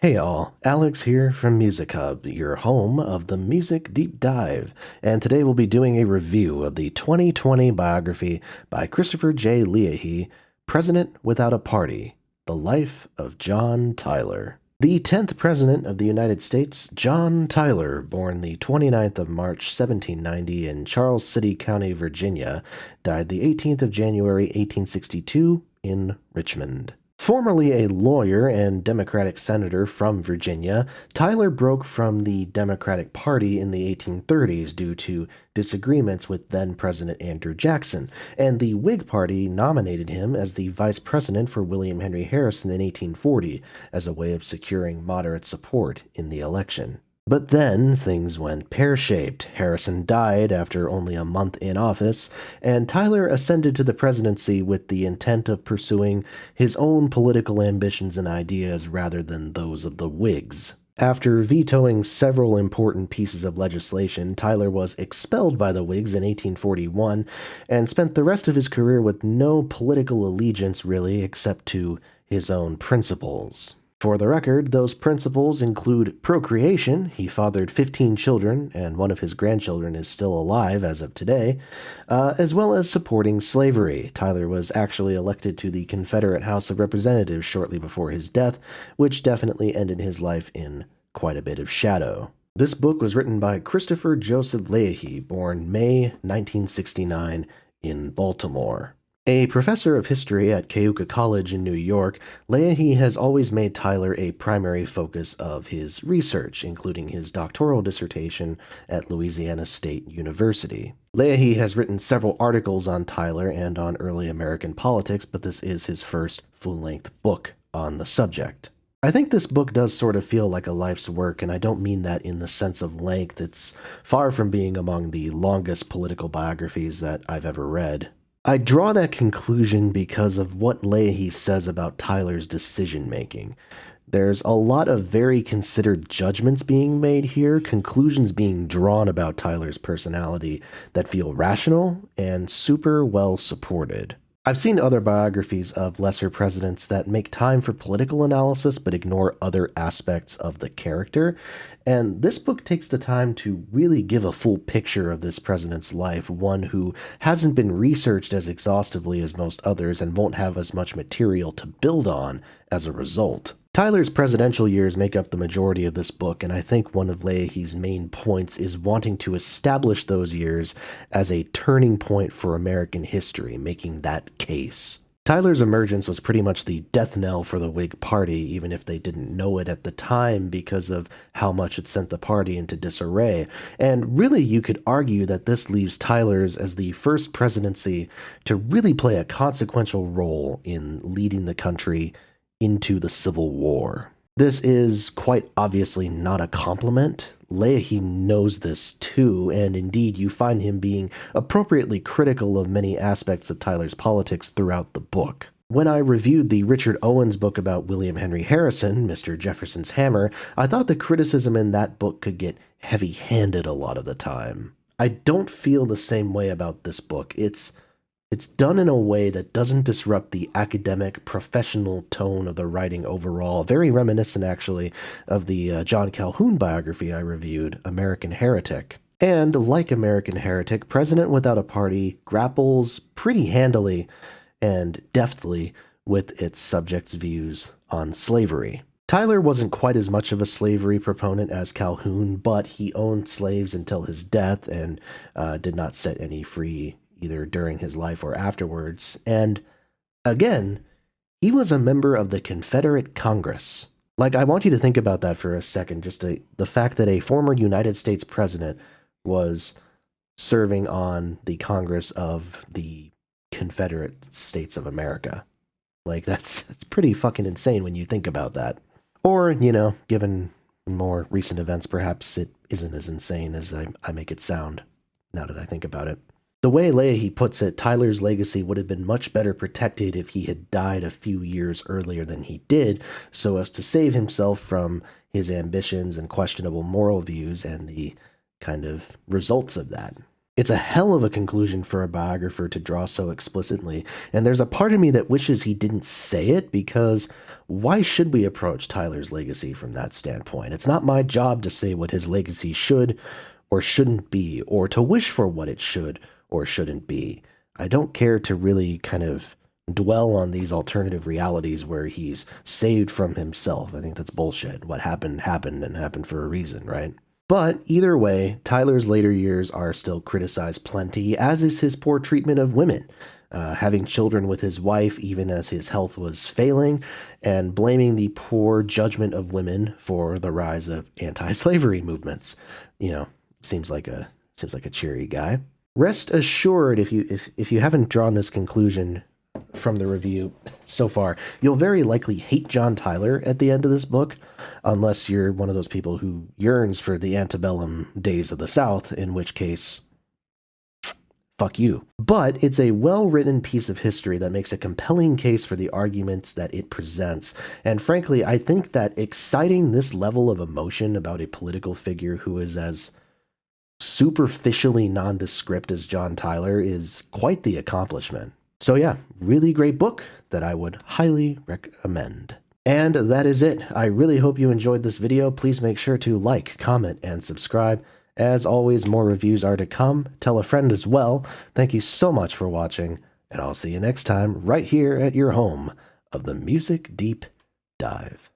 Hey all, Alex here from Music Hub, your home of the Music Deep Dive, and today we'll be doing a review of the 2020 biography by Christopher J. Leahy, President Without a Party, The Life of John Tyler. The 10th President of the United States, John Tyler, born the 29th of March 1790 in Charles City County, Virginia, died the 18th of January 1862 in Richmond. Formerly a lawyer and Democratic senator from Virginia, Tyler broke from the Democratic Party in the 1830s due to disagreements with then-President Andrew Jackson, and the Whig Party nominated him as the vice president for William Henry Harrison in 1840 as a way of securing moderate support in the election. But then things went pear-shaped. Harrison died after only a month in office, and Tyler ascended to the presidency with the intent of pursuing his own political ambitions and ideas rather than those of the Whigs. After vetoing several important pieces of legislation, Tyler was expelled by the Whigs in 1841 and spent the rest of his career with no political allegiance really except to his own principles. For the record, those principles include procreation. He fathered 15 children, and one of his grandchildren is still alive as of today, as well as supporting slavery. Tyler was actually elected to the Confederate House of Representatives shortly before his death, which definitely ended his life in quite a bit of shadow. This book was written by Christopher Joseph Leahy, born May 1969 in Baltimore. A professor of history at Cayuga College in New York, Leahy has always made Tyler a primary focus of his research, including his doctoral dissertation at Louisiana State University. Leahy has written several articles on Tyler and on early American politics, but this is his first full-length book on the subject. I think this book does sort of feel like a life's work, and I don't mean that in the sense of length. It's far from being among the longest political biographies that I've ever read. I draw that conclusion because of what Leahy says about Tyler's decision-making. There's a lot of very considered judgments being made here, conclusions being drawn about Tyler's personality that feel rational and super well supported. I've seen other biographies of lesser presidents that make time for political analysis but ignore other aspects of the character, and this book takes the time to really give a full picture of this president's life, one who hasn't been researched as exhaustively as most others and won't have as much material to build on as a result. Tyler's presidential years make up the majority of this book, and I think one of Leahy's main points is wanting to establish those years as a turning point for American history, making that case. Tyler's emergence was pretty much the death knell for the Whig Party, even if they didn't know it at the time because of how much it sent the party into disarray. And really, you could argue that this leaves Tyler's as the first presidency to really play a consequential role in leading the country into the Civil War. This is quite obviously not a compliment. Leahy knows this too, and indeed you find him being appropriately critical of many aspects of Tyler's politics throughout the book. When I reviewed the Richard Owens book about William Henry Harrison, Mr. Jefferson's Hammer, I thought the criticism in that book could get heavy-handed a lot of the time. I don't feel the same way about this book. It's done in a way that doesn't disrupt the academic, professional tone of the writing overall, very reminiscent, actually, of the John Calhoun biography I reviewed, American Heretic. And, like American Heretic, President Without a Party grapples pretty handily and deftly with its subject's views on slavery. Tyler wasn't quite as much of a slavery proponent as Calhoun, but he owned slaves until his death and did not set any free either during his life or afterwards, and again, he was a member of the Confederate Congress. Like, I want you to think about that for a second, the fact that a former United States president was serving on the Congress of the Confederate States of America. Like, that's pretty fucking insane when you think about that. Or, given more recent events, perhaps it isn't as insane as I make it sound, now that I think about it. The way Leahy puts it, Tyler's legacy would have been much better protected if he had died a few years earlier than he did, so as to save himself from his ambitions and questionable moral views and the kind of results of that. It's a hell of a conclusion for a biographer to draw so explicitly, and there's a part of me that wishes he didn't say it because why should we approach Tyler's legacy from that standpoint? It's not my job to say what his legacy should or shouldn't be, or to wish for what it should or shouldn't be. I don't care to really kind of dwell on these alternative realities where he's saved from himself. I think that's bullshit. What happened happened and happened for a reason, right? But either way, Tyler's later years are still criticized plenty, as is his poor treatment of women, having children with his wife even as his health was failing, and blaming the poor judgment of women for the rise of anti-slavery movements. You know, seems like a cheery guy. Rest assured, if you haven't drawn this conclusion from the review so far, you'll very likely hate John Tyler at the end of this book, unless you're one of those people who yearns for the antebellum days of the South, in which case, fuck you. But it's a well-written piece of history that makes a compelling case for the arguments that it presents. And frankly, I think that exciting this level of emotion about a political figure who is as superficially nondescript as John Tyler is quite the accomplishment. So yeah, really great book that I would highly recommend. And that is it. I really hope you enjoyed this video. Please make sure to like, comment, and subscribe. As always, more reviews are to come. Tell a friend as well. Thank you so much for watching, and I'll see you next time right here at your home of the Music Deep Dive.